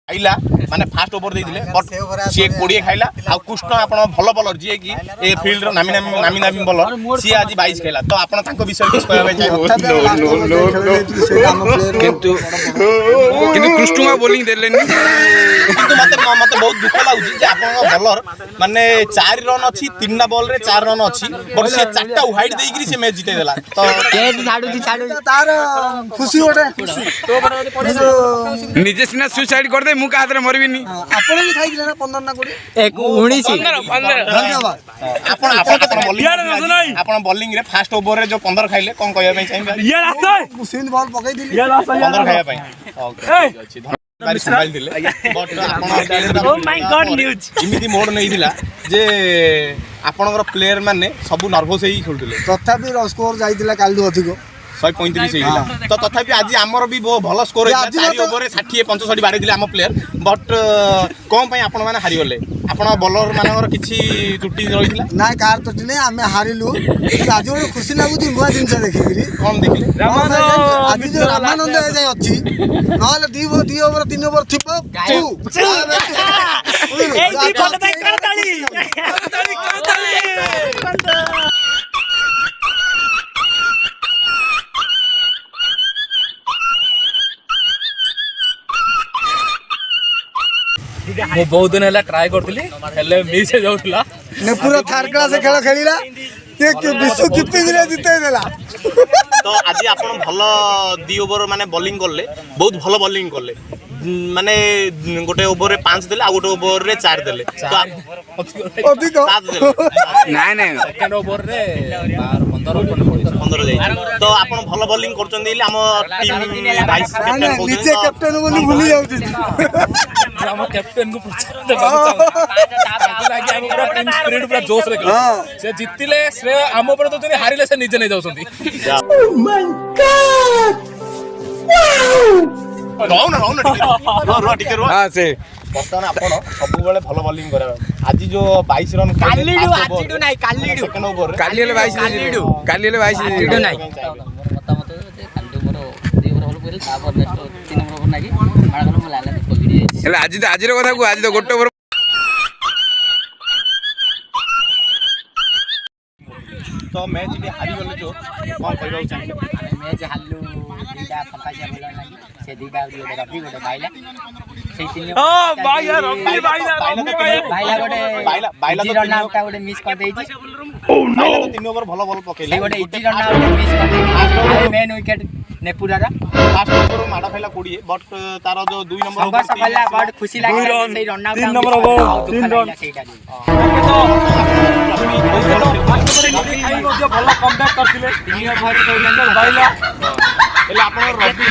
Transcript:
खाइला माने fast over देइदिले but सी 20 खाइला आ कृष्ण आपण भल बॉलर जे कि ए फील्ड रो नामी नामी बॉलर सी आज 22 खाइला तो आपण तांको विषय किछ कहबे चाहिबो किंतु कृष्ण बॉलिंग देलेनी किंतु मते बहुत दुख लागुची जे आपण बॉलर माने 4 रन अछि 3 बॉल रे 4 रन अछि बट से 4टा वाइड देई से मैच जीते देला तो केज छाडू तार खुशी ओटे निजे सिना सुसाइड कर दे मु का हाथ रे मरबिनी आपण भी खाइले ना 15 ना 20 धन्यवाद आपण बॉलिंग आपण बॉलिंग रे फास्ट ओवर रे जो 15 खाइले कोन कहया पई चाहिबा यार आसे मुसीन बॉल पकई दिली 15 खाया पई ओके अछि बारी संभाल दिले बट आपण ओ माय गॉड न्यूज इमिति मोड नै दिला जे आपनकर प्लेयर माने सब नर्वस हेई खेलुले तथापि स्कोर जाइतिला कालदु अधिक 135 हेइला तो तथापि आज हमर भी भलो स्कोर हेइला 4 ओवर रे 60 65 बारे दिले हम प्लेयर बट कोन पई आपण माने हारि गले आपण बॉलर मानकर किछि त्रुटि रहितला ना कार त्रुटि नै हमें हारिलु आज ओरे खुशी लागुची नुआ जिंस देखिबिरी कोन देखिले आज जो रामानंद ए जाय अछि नहले 2 ओवर 3 ओवर थिपो ए दी फट दे करताली मु बहुत दिन है ट्राए करथिली हेले मिस हो जाउतला ने पूरा थर्ड क्लास खेल खेलिला के विश्व किप्पी दिले जिते देला तो आज आपण भलो 2 ओवर माने बॉलिंग करले बहुत भलो बॉलिंग करले माने गोटे ओवर रे 5 देले आ गोटे ओवर रे 4 देले तो अधिक 7 देले नहीं नहीं सेकंड ओवर रे 15 जाई तो आपण भलो बॉलिंग करचन देले हम टीम वाइस कैप्टन नीचे कैप्टन बोली भूली जाउची हम कैप्टन को पूछा लागे हम पूरा टीम स्पिरिट पूरा जोश रे से जितिले श्रेय हम ऊपर तो जने हारिले से नीचे नहीं जाउसंती ओ माय गॉड वाओ ना टिके रो हां से बर्तमान आपण सब बेले भलो बॉलिंग करे आज जो 22 रन कालीडू आजीडू नाही कालीडू सेकंड ओवर काली ले 22 काली ले 22 आजीडू नाही मत मत जे काली मोर 2 ओवर होल पहिले तापर नेक्स्ट 3 ओवर नागी माडा गलो मला लाला कोगिडी हेले आज रो कथा को आज तो गोटे ओवर तो मैच जे हारि गले जो कोन कहबा चाहिए मैच हालू दीटा फकासिया बोला नाही से दीटा रफी गोटे बाइला से तीन ओ भाई यार रफी बाइला गोटे बाइला तो रन आउट गोटे मिस कर देई बाइला तो 3 ओवर भलो बॉल पकेले गोटे इजी रन आउट मिस कर देई मेन विकेट नेपुरा रा फास्ट ओवर माडा खाइला 20 बट तार जो 2 नंबर ओवर सफला बहुत खुशी लागे से run out 3 number over 3 run सेटा भलो कमबैक करथिले 3 ओवर बाइला एला आपण रफी